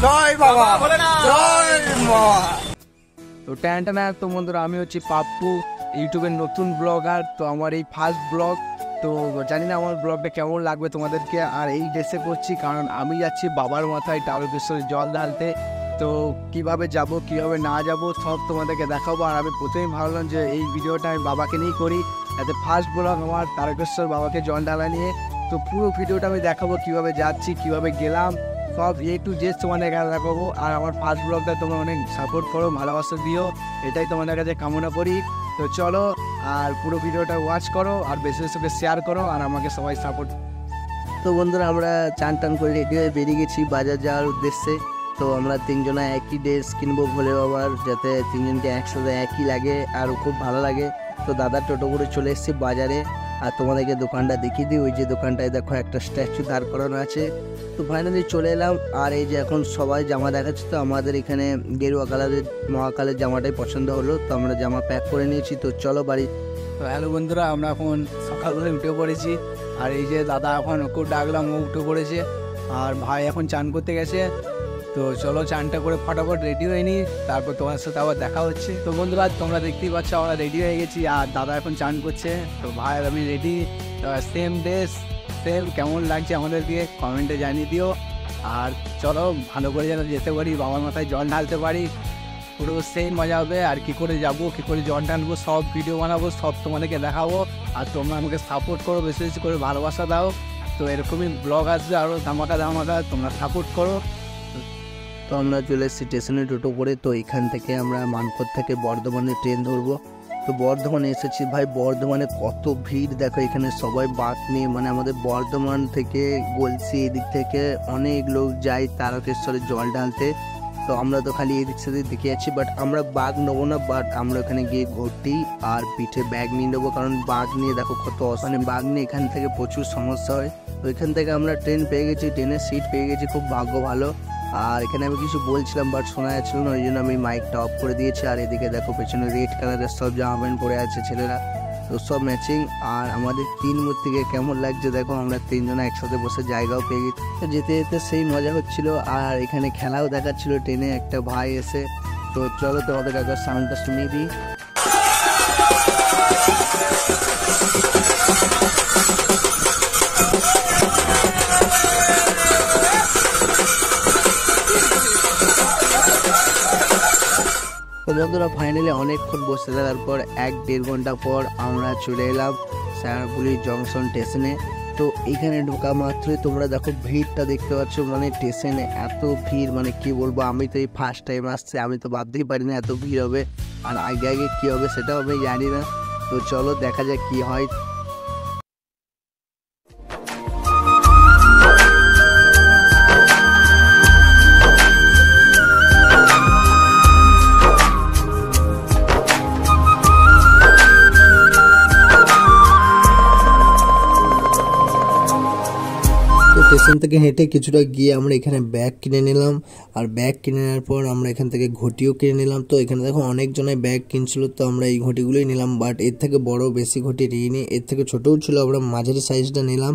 জয় বাবা, জয় মা। তো ট্যান্টানা, তো বন্ধুরা আমি হচ্ছি পাপ্পু, ইউটিউবের নতুন ব্লগার। তো আমার এই ফার্স্ট ব্লগ, তো জানি না আমার ব্লগটা কেমন লাগবে তোমাদেরকে। আর এই ড্রেসে করছি কারণ আমি যাচ্ছি বাবার মাথায় তারকেশ্বরে জল ঢালতে। তো কিভাবে যাব, কিভাবে না যাব সব তোমাদেরকে দেখাবো। আর আমি প্রথমেই ভাবলাম যে এই ভিডিওটা আমি বাবাকে নিয়েই করি, যাতে ফার্স্ট ব্লগ আমার তারকেশ্বর বাবাকে জল ঢালা নিয়ে। তো পুরো ভিডিওটা আমি দেখাবো, কিভাবে যাচ্ছি, কিভাবে গেলাম, সব এ টু জেড তোমাদের কাছে দেখাবো। আর আমার ফার্স্ট ব্লগটা তোমরা অনেক সাপোর্ট করো, ভালোবাসা দিও, এটাই তোমাদের কাছে কামনা করি। তো চলো, আর পুরো ভিডিওটা ওয়াচ করো, আর বেশি বেশি করে শেয়ার করো, আর আমাকে সবাই সাপোর্ট। তো বন্ধুরা আমরা চান টান করে রেডি হয়ে বেরিয়ে গেছি বাজার যাওয়ার উদ্দেশ্যে। তো আমরা তিনজনে একই ড্রেস কিনবো ভোলে বাবার, যাতে তিনজনকে একসাথে একই লাগে আর খুব ভালো লাগে। তো দাদা টোটো করে চলে এসেছি বাজারে। আর তোমাদেরকে দোকানটা দেখিয়ে দিই, ওই যে দোকানটায় দেখো একটা স্ট্যাচু দাঁড় করানো আছে। তো ফাইনালি চলে এলাম। আর এই যে এখন সবাই জামা দেখাচ্ছে, তো আমাদের এখানে গেরুয়া কালারের মহাকালের জামাটাই পছন্দ হলো, তো আমরা জামা প্যাক করে নিয়েছি। তো চলো বাড়ি। তো হ্যালো বন্ধুরা, আমরা এখন সকালবেলা উঠে পড়েছি। আর এই যে দাদা এখন ওকে ডাকলাম, ও উঠে পড়েছে। আর ভাই এখন চান করতে গেছে। তো চলো চানটা করে ফটাফট রেডি হয়ে নিই, তারপর তোমার সাথে আবার দেখা হচ্ছে। তো বন্ধুরা তোমরা দেখতেই পাচ্ছ আমরা রেডি হয়ে গেছি, আর দাদা এখন চান করছে। তো ভাই আমি রেডি, সেম ড্রেস সেম। কেমন লাগছে আমাদেরকে কমেন্টে জানিয়ে দিও। আর চলো ভালো করে যেন যেতে পারি, বাবার মাথায় জল ঢালতে পারি, পুরো সেই মজা হবে। আর কী করে যাবো, কী করে জল ঢালবো, সব ভিডিও বানাবো, সব তোমাদেরকে দেখাবো। আর তোমরা আমাকে সাপোর্ট করো, বেশি বেশি করে ভালোবাসা দাও। তো এরকমই ব্লগ আসবে আরও ধামাকা ধামাকা, তোমরা সাপোর্ট করো। তো আমরা চলে এসেছি স্টেশনে টোটো করে। তো এখান থেকে আমরা মানপুর থেকে বর্ধমানে ট্রেন ধরবো। তো বর্ধমানে এসেছি ভাই, বর্ধমানে কত ভিড় দেখো, এখানে সবাই বাস নিয়ে, মানে আমাদের বর্ধমান থেকে গলসি এদিক থেকে অনেক লোক যায় তারকেশ্বরে জল ঢালতে। তো আমরা তো খালি এদিক সেদিক দেখে যাচ্ছি, বাট আমরা বাঘ নেবো না, বাট আমরা ওখানে গিয়ে ঘুরতেই আর পিঠে ব্যাগ নিয়ে নেবো, কারণ বাঘ নিয়ে দেখো কত, মানে বাঘ নিয়ে এখান থেকে প্রচুর সমস্যা হয়। তো এখান থেকে আমরা ট্রেন পেয়ে গেছি, ট্রেনের সিট পেয়ে গেছি, খুব ভাগ্য ভালো। আর এখানে আমি কিছু বলছিলাম বাট শোনা যাচ্ছিল না, ওই জন্য আমি মাইকটা অফ করে দিয়েছি। আর এদিকে দেখো পেছনে রেড কালারের সব জামা প্যান্ট পরে আছে ছেলেরা, তো সব ম্যাচিং। আর আমাদের তিন মূর্তিকে কেমন লাগছে দেখো, আমরা তিনজনে একসাথে বসে জায়গাও পেয়ে গেছি। যেতে যেতে সেই মজা হচ্ছিল। আর এখানে খেলাও দেখাচ্ছিল ট্রেনে একটা ভাই এসে। তো চলো তোমাদের কাছে সাউন্ডটা শুনিয়ে দিই। বন্ধুরা ফাইনালি অনেকক্ষণ বসে থাকার পর 1-1.5 ঘন্টা পর আমরা চলে এলাম শেয়ারপুলি জংশন স্টেশনে। তো এখানে ঢোকা মাত্রই তোমরা দেখো ভিড়টা দেখতে পাচ্ছ, মানে স্টেশনে এত ভিড়, মানে কি বলবো, আমি তো এই ফার্স্ট টাইম আসছি, আমি তো ভাবতেই পারি না এত ভিড় হবে। আর আগে আগে কী হবে সেটাও আমি জানি না। তো চলো দেখা যাক কী হয়। স্টেশন থেকে হেঁটে কিছুটা গিয়ে আমরা এখানে ব্যাগ কিনে নিলাম। আর ব্যাগ কিনে নেওয়ার পর আমরা এখান থেকে ঘটিও কিনে নিলাম। তো এখানে দেখো অনেকজনের ব্যাগ কিনছিল, তো আমরা এই ঘটিগুলোই নিলাম, বাট এর থেকে বড় বেশি ঘটি নিইনি, এর থেকে ছোটও ছিল, আমরা মাঝারি সাইজটা নিলাম।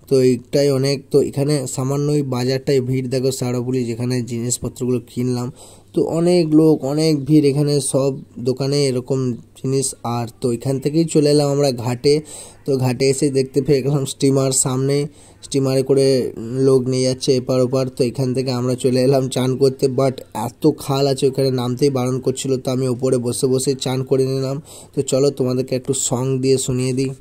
তো এইটাই অনেক। তো এখানে সামান্য ওই বাজারটাই ভিড় দেখো শেয়ারপুলি, যেখানে জিনিসপত্রগুলো কিনলাম। তো অনেক লোক, অনেক ভিড় এখানে, সব দোকানে এরকম জিনিস। আর তো এখান থেকেই চলে এলাম আমরা ঘাটে। তো ঘাটে এসে দেখতে পেয়ে গেলাম স্টিমার, সামনে স্টিমারে করে লোক নিয়ে যাচ্ছে এপার ওপার। তো এখান থেকে আমরা চলে এলাম চান করতে, বাট এত খাল আছে ওখানে নামতেই বারণ করছিল, তো আমি ওপরে বসে বসে চান করে নিলাম। তো চলো তোমাদেরকে একটু সং দিয়ে শুনিয়ে দিই।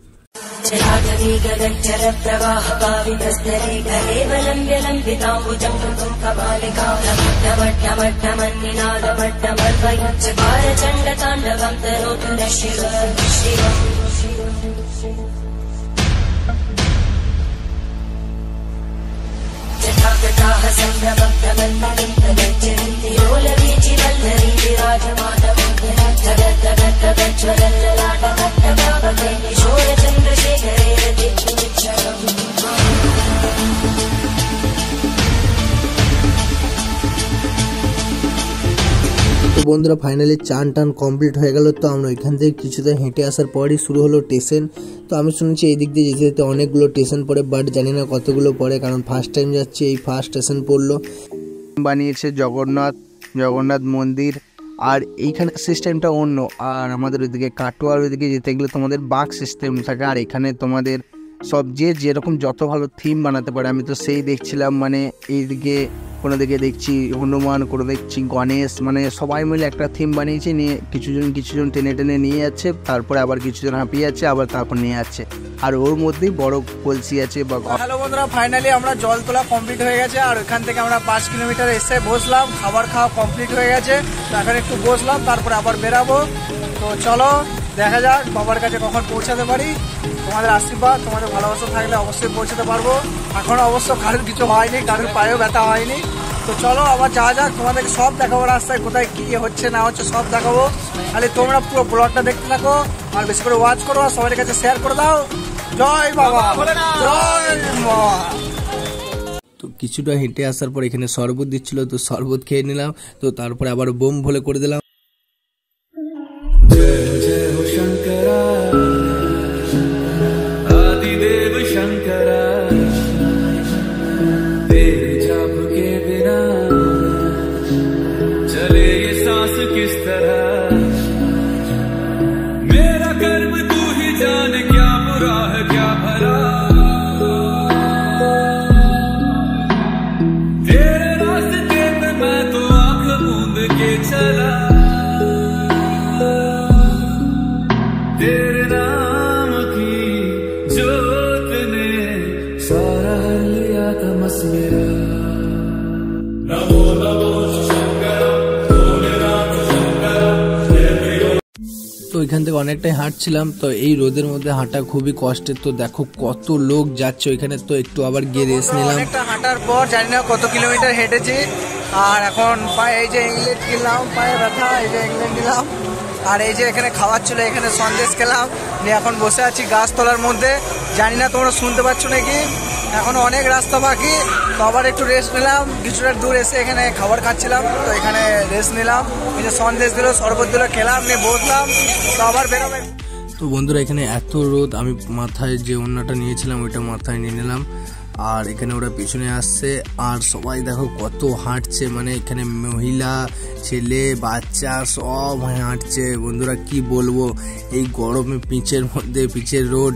বন্ধুরা ফাইনালি চান টান কমপ্লিট হয়ে গেল। তো আমরা ওইখান থেকে কিছুটা হেঁটে আসার পরই শুরু হলো স্টেশন। তো আমি শুনেছি এই দিক দিয়ে যেতে যেতে অনেকগুলো স্টেশন পড়ে, বাট জানি না কতগুলো পড়ে, কারণ ফার্স্ট টাইম যাচ্ছি, এই ফার্স্ট স্টেশন পড়লো। বানিয়েছে জগন্নাথ মন্দির, আর এইখানে সিস্টেমটা অন্য। আর আমাদের ওইদিকে কাটোয়ার ওইদিকে যেতে গেলে তোমাদের বাঘ সিস্টেম থাকে, আর এখানে তোমাদের সব যেরকম যত ভালো থিম বানাতে পারে। আমি তো সেই দেখছিলাম, মানে এইদিকে কোনো দিকে দেখছি হনুমান, কোনো দেখছি গণেশ, মানে সবাই মিলে একটা থিম বানিয়েছে, নিয়ে কিছুজন টেনে টেনে নিয়ে যাচ্ছে, তারপরে আবার কিছুজন হাঁপিয়ে যাচ্ছে, আবার তারপর নিয়ে যাচ্ছে, আর ওর মধ্যেই বড় কলসি আছে। হ্যালো বন্ধুরা, ফাইনালি আমরা জল তোলা কমপ্লিট হয়ে গেছে, আর ওইখান থেকে আমরা 5 কিলোমিটার এসে বসলাম, খাবার খাওয়া কমপ্লিট হয়ে গেছে। তো এখন একটু বসলাম, তারপরে আবার বেরাবো। তো চলো দেখা যাক বাবার কাছে কখন পৌঁছাতে পারি। তোমাদের আশীর্বাদ, তোমাদের ভালোবাসা থাকলে অবশ্যই পৌঁছাতে পারবো। এখন অবশ্য কারোর কিছু হয়নি, কারোর পায়েও ব্যথা হয়নি। তো চলো আবার যাওয়া যাক, তোমাদেরকে সব দেখাবো, রাস্তায় কোথায় কি হচ্ছে না হচ্ছে সব দেখাবো। খালি তোমরা পুরো ব্লগটা দেখতে থাকো, আর বেশি করে ওয়াচ করো, আর সবার কাছে শেয়ার করে দাও। জয় বাবা, জয় মা। তো কিছুটা হেঁটে আসার পর এখানে শরবত দিচ্ছিল, তো শরবত খেয়ে নিলাম। তো তারপরে আবার বোম ভোলে করে দিলাম। তো ওইখান থেকে অনেকটাই হাঁটছিলাম, তো এই রোদের মধ্যে হাঁটা খুবই কষ্টের। তো দেখো কত লোক যাচ্ছে ওইখানে, তো একটু আবার গিয়ে রেস্ট নিলাম। অনেকটা হাঁটার পর জানি না কত কিলোমিটার হেঁটেছি, আর এখন পায়ে এই যে ইংল্যান্ড কিনলাম, পায়ে ব্যথা, এই যে ইংল্যান্ড নিলাম, আর এই যে এখানে খাওয়ার ছিল, এখানে সন্দেশ খেলাম, নিয়ে এখন বসে আছি গাছতলার মধ্যে। জানি না তোমরা শুনতে পাচ্ছ নাকি, এখনো অনেক রাস্তা বাকি। তো আবার একটু রেস্ট নিলাম, কিছুটা দূর এসে এখানে খাবার খাচ্ছিলাম, তো এখানে রেস্ট নিলাম, এই যে সন্দেশ দিল, শরবত দিল, খেলাম, নিয়ে বসলাম, তো আবার বেরোবে। তো বন্ধুরা এখানে এত রোদ, আমি মাথায় যে ওড়নাটা নিয়েছিলাম ওইটা মাথায় নিয়ে নিলাম, আর এখানে ওরা পিছনে আসছে, আর সবাই দেখো কত হাঁটছে, মানে এখানে মহিলা ছেলে বাচ্চা সব হাঁটছে। বন্ধুরা কি বলবো, এই গরমে পিচের মধ্যে, পিচের রোড,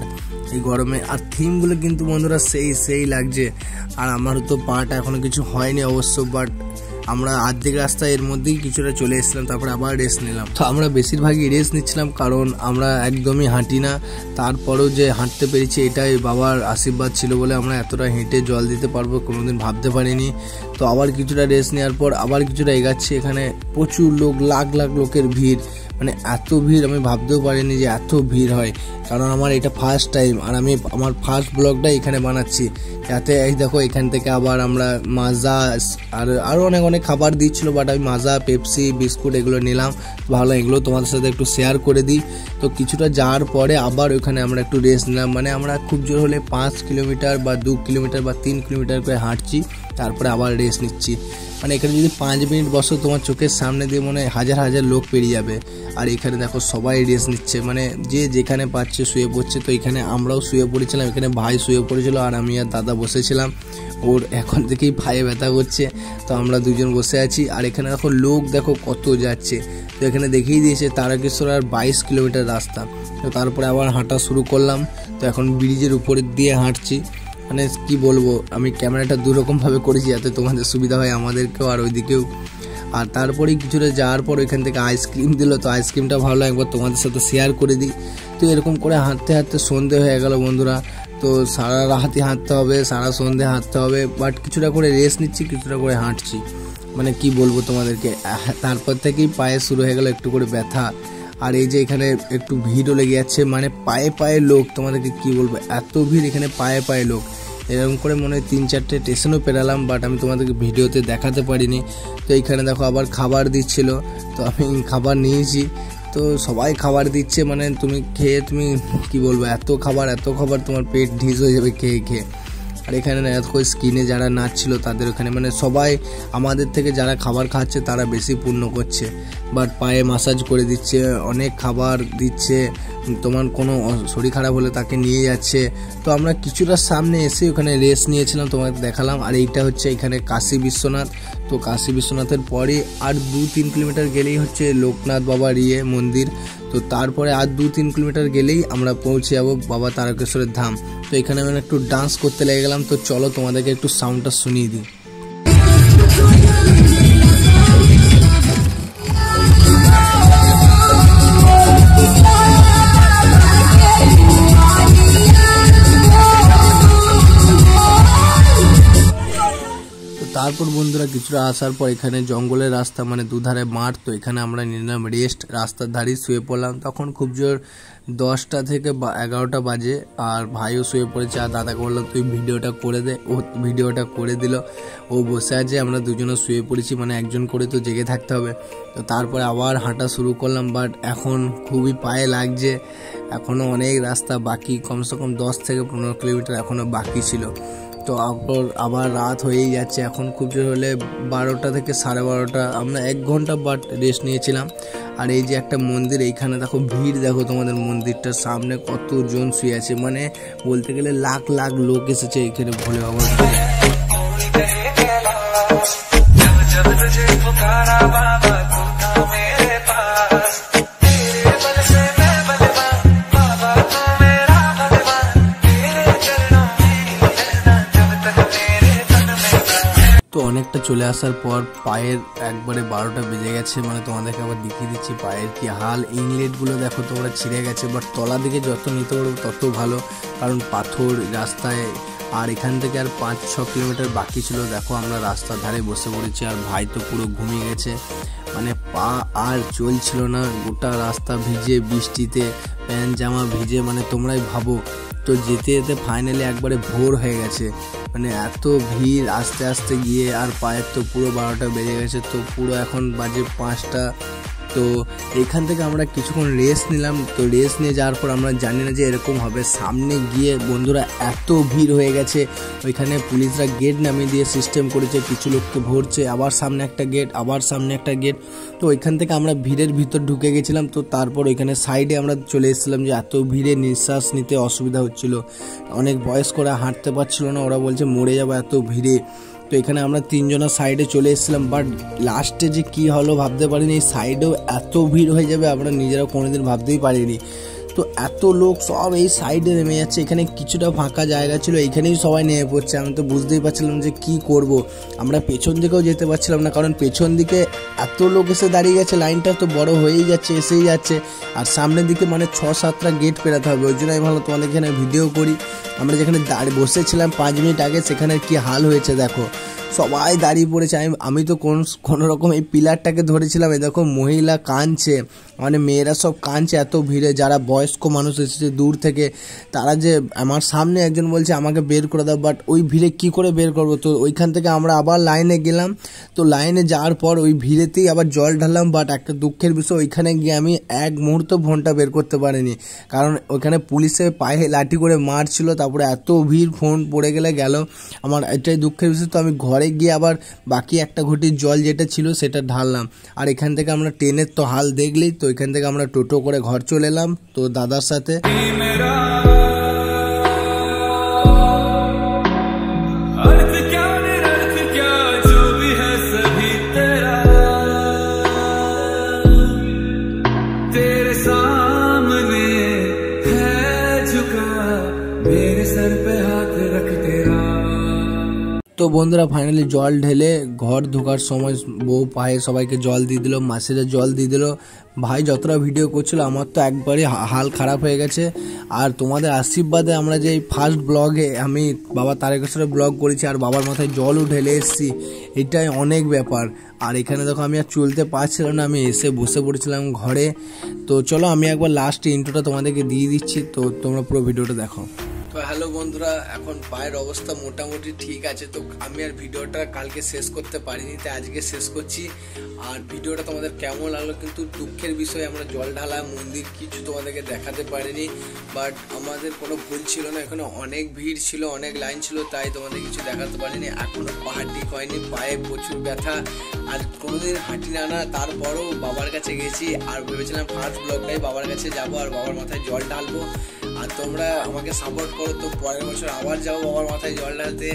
এই গরমে, আর থিমগুলো কিন্তু বন্ধুরা সেই লাগছে। আর আমারও তো পাটা এখনো কিছু হয়নি অবশ্য, বাট আমরা আর্ধেক রাস্তা এর মধ্যেই কিছুটা চলে এসেছিলাম, তারপরে আবার রেস্ট নিলাম। তো আমরা বেশিরভাগই রেস্ট নিচ্ছিলাম, কারণ আমরা একদমই হাঁটি না, তারপরেও যে হাঁটতে পেরেছি এটাই বাবার আশীর্বাদ ছিল বলে আমরা এতটা হেঁটে জল দিতে পারবো কোনোদিন ভাবতে পারিনি। তো আবার কিছুটা রেস্ট নেওয়ার পর আবার কিছুটা এগাচ্ছি। এখানে প্রচুর লোক, লাখ লাখ লোকের ভিড়, মানে এত ভিড় আমি ভাবতেও পারিনি যে এত ভিড় হয়, কারণ আমার এটা ফার্স্ট টাইম, আর আমি আমার ফার্স্ট ব্লগটা এখানে বানাচ্ছি। যাতে এই দেখো এখান থেকে আবার আমরা মাজা আর আরও অনেক খাবার দিচ্ছিলো, বাট আমি মাজা, পেপসি, বিস্কুট এগুলো নিলাম। ভালো, এগুলো তোমাদের সাথে একটু শেয়ার করে দিই। তো কিছুটা যাওয়ার পরে আবার ওইখানে আমরা একটু রেস্ট নিলাম, মানে আমরা খুব জোর হলে 5 কিলোমিটার বা 2 কিলোমিটার বা 3 কিলোমিটার করে হাঁটছি, তারপরে আবার রেস্ট নিচ্ছি। মানে এখানে যদি 5 মিনিট বসো তোমার চোখের সামনে দিয়ে মনে হয় হাজার হাজার লোক পেরিয়ে যাবে। আর এখানে দেখো সবাই রেস্ট নিচ্ছে, মানে যে যেখানে পাচ্ছে শুয়ে পড়ছে। তো এখানে আমরাও শুয়ে পড়েছিলাম, এখানে ভাই শুয়ে পড়েছিল, আর আমি আর দাদা বসেছিলাম। ওর এখন থেকেই পায়ে ব্যথা করছে, তো আমরা দুজন বসে আছি। আর এখানে দেখো লোক দেখো কত যাচ্ছে। তো এখানে দেখিয়ে দিয়েছে তারকেশ্বর আর 22 কিলোমিটার রাস্তা। তো তারপরে আবার হাঁটা শুরু করলাম। তো এখন ব্রিজের উপরের দিয়ে হাঁটছি, মানে কি বলবো, আমি ক্যামেরাটা দুরকমভাবে করেছি যাতে তোমাদের সুবিধা হয়, আমাদেরকেও আর ওইদিকেও। আর তারপরেই কিছুটা যাওয়ার পর ওইখান থেকে আইসক্রিম দিল, তো আইসক্রিমটা ভালো একবার তোমাদের সাথে শেয়ার করে দিই। তো এরকম করে হাঁটতে হাঁটতে সন্ধে হয়ে গেল বন্ধুরা। তো সারা রাতে হাঁটতে হবে, সারা সন্ধে হাঁটতে হবে, বাট কিছুটা করে রেস্ট নিচ্ছি, কিছুটা করে হাঁটছি, মানে কি বলবো তোমাদেরকে। তারপর থেকেই পায়ে শুরু হয়ে গেল একটু করে ব্যথা। আর এই যে এখানে একটু ভিড়ও লেগে যাচ্ছে, মানে পায়ে পায়ে লোক, তোমাদেরকে কি বলবো, এত ভিড় এখানে, পায়ে পায়ে লোক। এরকম করে মনে হয় 3-4টে স্টেশনও পেরালাম, বাট আমি তোমাদেরকে ভিডিওতে দেখাতে পারিনি। তো এইখানে দেখো আবার খাবার দিচ্ছিল, তো আমি খাবার নিয়েছি। তো সবাই খাবার দিচ্ছে, মানে তুমি খেয়ে তুমি কি বলবো, এত খাবার তোমার পেট ঢিস হয়ে যাবে খেয়ে খেয়ে। আর এখানে দেখো স্ক্রিনে যারা নাচছিল তাদের ওখানে মানে সবাই আমাদের থেকে যারা খাবার খাচ্ছে তারা বেশি পুণ্য করছে। বাট পায়ে মাসাজ করে দিচ্ছে, অনেক খাবার দিচ্ছে, তোমার কোনো শরীর খারাপ হলে তাকে নিয়ে যাচ্ছে। তো আমরা কিছুটা সামনে এসে ওখানে রেস্ট নিয়েছিলাম, তোমাকে দেখালাম। আর এইটা হচ্ছে এখানে কাশী বিশ্বনাথ। তো কাশী বিশ্বনাথের পরে আর 2-3 কিলোমিটার গেলেই হচ্ছে লোকনাথ বাবার মন্দির। তো তারপরে আর 2-3 কিলোমিটার গেলেই আমরা পৌঁছে যাবো বাবা তারকেশ্বরের ধাম। তো এখানে আমি একটু ডান্স করতে লেগে গেলাম। তো চলো তোমাদেরকে একটু সাউন্ডটা শুনিয়ে দিই। তারপর বন্ধুরা কিছুটা আসার পর এখানে জঙ্গলের রাস্তা, মানে দুধারে মাঠ। তো এখানে আমরা নিলাম রেস্ট, রাস্তার ধারে শুয়ে পড়লাম। তখন খুব জোর 10টা থেকে 11টা বাজে, আর ভাইও শুয়ে পড়েছে। আর দাদাকে বললাম তুই ভিডিওটা করে দে, ও ভিডিওটা করে দিল। ও বসে আছে, আমরা দুজনে শুয়ে পড়েছি, মানে একজন করে তো জেগে থাকতে হবে। তো তারপরে আবার হাঁটা শুরু করলাম, বাট এখন খুবই পায়ে লাগছে, এখনও অনেক রাস্তা বাকি, কমসে কম 10 থেকে 15 কিলোমিটার এখনও বাকি ছিল। তো আবার রাত হয়েই যাচ্ছে, এখন খুব জোর হলে 12টা থেকে 12:30। আমরা 1 ঘন্টা বাট রেস্ট নিয়েছিলাম। আর এই যে একটা মন্দির, এইখানে দেখো ভিড়, দেখো তোমাদের মন্দিরটার সামনে কতজন শুয়ে আছে, মানে বলতে গেলে লাখ লাখ লোক এসেছে এখানে ভোলে বাবার। তো অনেকটা চলে আসার পর পায়ের একবারে 12টা বেজে গেছে, মানে তোমাদেরকে আবার দেখিয়ে দিচ্ছি পায়ের কি হাল। ইংলেটগুলো দেখো তোমরা ছিঁড়ে গেছে, বাট তলা দিকে যত নিতে পারবো তত ভালো, কারণ পাথর রাস্তায়। আর এখান থেকে আর 5-6 কিলোমিটার বাকি ছিল। দেখো আমরা রাস্তার ধারে বসে পড়েছি, আর ভাই তো পুরো ঘুমিয়ে গেছে, মানে পা আর চলছিল না, গোটা রাস্তা ভিজে, বৃষ্টিতে প্যান্ট জামা ভিজে, মানে তোমরাই ভাবো। তো যেতে যেতে ফাইনালি একবারে ভোর হয়ে গেছে, মানে এত ভিড়, আস্তে আস্তে গিয়ে আর পায়ের তো পুরো 12টা বেজে গেছে। তো পুরো এখন বাজে 5টা। তো এখান থেকে আমরা কিছুক্ষণ রেস্ট নিলাম। তো রেস্ট নিয়ে যাওয়ার পর আমরা জানি না যে এরকম হবে, সামনে গিয়ে বন্ধুরা এত ভিড় হয়ে গেছে, ওইখানে পুলিশরা গেট নামিয়ে দিয়ে সিস্টেম করেছে, কিছু লোককে ভরছে, আবার সামনে একটা গেট, আবার সামনে একটা গেট। তো ওইখান থেকে আমরা ভিড়ের ভিতর ঢুকে গেছিলাম। তো তারপর ওইখানে সাইডে আমরা চলে এসেছিলাম, যে এত ভিড়ে নিঃশ্বাস নিতে অসুবিধা হচ্ছিল, অনেক বয়স্করা হাঁটতে পারছিল না, ওরা বলছে মরে যাবো এত ভিড়ে। তো এখানে আমরা 3 জনের সাইডে চলে এসেছিলাম, বাট লাস্টে যে কি হলো ভাবতে পারিনি, এই সাইডেও এত ভিড় হয়ে যাবে আমরা নিজেরা কোনোদিন ভাবতেই পারিনি। তো এত লোক সব এই সাইডে নেমে যাচ্ছে, এখানে কিছুটা ফাঁকা জায়গা ছিল, এইখানেই সবাই নেমে পড়ছে। আমি তো বুঝতেই পারছিলাম যে কি করব, আমরা পেছন দিকেও যেতে পারছিলাম না, কারণ পেছন দিকে এত লোক এসে দাঁড়িয়ে গেছে, লাইনটা তো বড় হয়েই যাচ্ছে, এসেই যাচ্ছে। আর সামনের দিকে মানে 6-7টা গেট পেরাতে হবে, ওই জন্য আমি ভালো তোমাদের এখানে ভিডিও করি। আমরা যেখানে বসেছিলাম 5 মিনিট আগে, সেখানে কি হাল হয়েছে দেখো, সবাই দাঁড়িয়ে পড়েছে। আমি তো কোনো রকম এই পিলারটাকে ধরেছিলাম, এই দেখো মহিলা কাঁদছে, মানে মেয়েরা সব কাঁদছে এত ভিড়ে। যারা বয়স্ক মানুষ এসেছে দূর থেকে, তারা যে আমার সামনে একজন বলছে আমাকে বের করে দাও, বাট ওই ভিড়ে কি করে বের করবো। তো ওইখান থেকে আমরা আবার লাইনে গেলাম। তো লাইনে যাওয়ার পর ওই ভিড়েতেই আবার জল ঢাললাম, বাট একটা দুঃখের বিষয়, ওইখানে গিয়ে আমি 1 মুহূর্ত ফোনটা বের করতে পারিনি, কারণ ওইখানে পুলিশে পায়ে লাঠি করে মারছিল। তারপরে এত ভিড়, ফোন পড়ে গেল আমার, এটাই দুঃখের বিষয়। তো আমি ঘরে গিয়ে আবার বাকি একটা ঘটির জল যেটা ছিল সেটা ঢাললাম। আর এখান থেকে আমরা ট্রেনের তো হাল দেখলেই, তো এখান থেকে আমরা টোটো করে ঘর চলে এলাম তো দাদার সাথে। তো বন্ধুরা ফাইনালি জল ঢেলে ঘর ঢোকার সময় বউ পায়ে সবাইকে জল দিয়ে দিল, মাসিরা জল দিয়ে দিল। ভাই যতটা ভিডিও করছিল আমার তো একবারে হাল খারাপ হয়ে গেছে। আর তোমাদের আশীর্বাদে আমরা যে এই ফার্স্ট ব্লগে আমি বাবা তারকেশ্বরের ব্লগ করেছি, আর বাবার মাথায় জলও ঢেলে এসেছি, এটাই অনেক ব্যাপার। আর এখানে দেখো আমি আর চলতে পারছিলাম না, আমি এসে বসে পড়েছিলাম ঘরে। তো চলো আমি একবার লাস্ট ইন্ট্রোটা তোমাদেরকে দিয়ে দিচ্ছি, তো তোমরা পুরো ভিডিওটা দেখো। তো হ্যালো বন্ধুরা, এখন পায়ের অবস্থা মোটামুটি ঠিক আছে। তো আমি আর ভিডিওটা কালকে শেষ করতে পারিনি, তাই আজকে শেষ করছি। আর ভিডিওটা তোমাদের কেমন লাগলো, কিন্তু দুঃখের বিষয় আমরা জল ঢালা মন্দির কিছু তোমাদেরকে দেখাতে পারিনি, বাট আমাদের কোনো ভুল ছিল না। এখানে অনেক ভিড় ছিল, অনেক লাইন ছিল, তাই তোমাদের কিছু দেখাতে পারিনি। এখনো পাহাড় ঠিক হয়নি, পায়ে প্রচুর ব্যথা, আর কোনোদিন হাঁটি না তারপরও বাবার কাছে গেছি। আর ভেবেছিলাম ফার্স্ট ব্লগটাই বাবার কাছে যাবো আর বাবার মাথায় জল ঢালবো। আর তোমরা আমাকে সাপোর্ট করো, তো পরের বছর আবার যাবো বাবার মাথায় জল ঢালতে।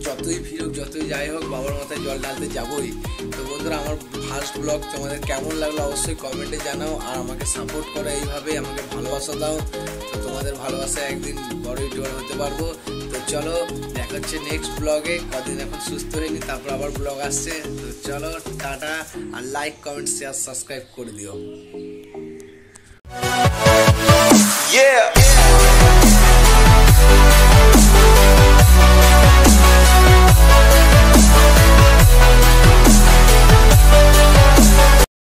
যতই ভিড় হোক, যতই যাই হোক, বাবার মাথায় জল ঢালতে যাবোই। তো বন্ধুরা, আমার ফার্স্ট ব্লগ তোমাদের কেমন লাগলো অবশ্যই কমেন্টে জানাও, আর আমাকে সাপোর্ট করো, এইভাবে আমাকে ভালোবাসা দাও। তো তোমাদের ভালোবাসা একদিন বড় ইউটিউবার হতে পারবো। তো চলো, দেখা হচ্ছে নেক্সট ব্লগে। কদিন এখন সুস্থ হয়নি, তারপর আবার ব্লগ আসছে। তো চলো, টাটা, আর লাইক, কমেন্ট, শেয়ার, সাবস্ক্রাইব করে দিও। Yeah.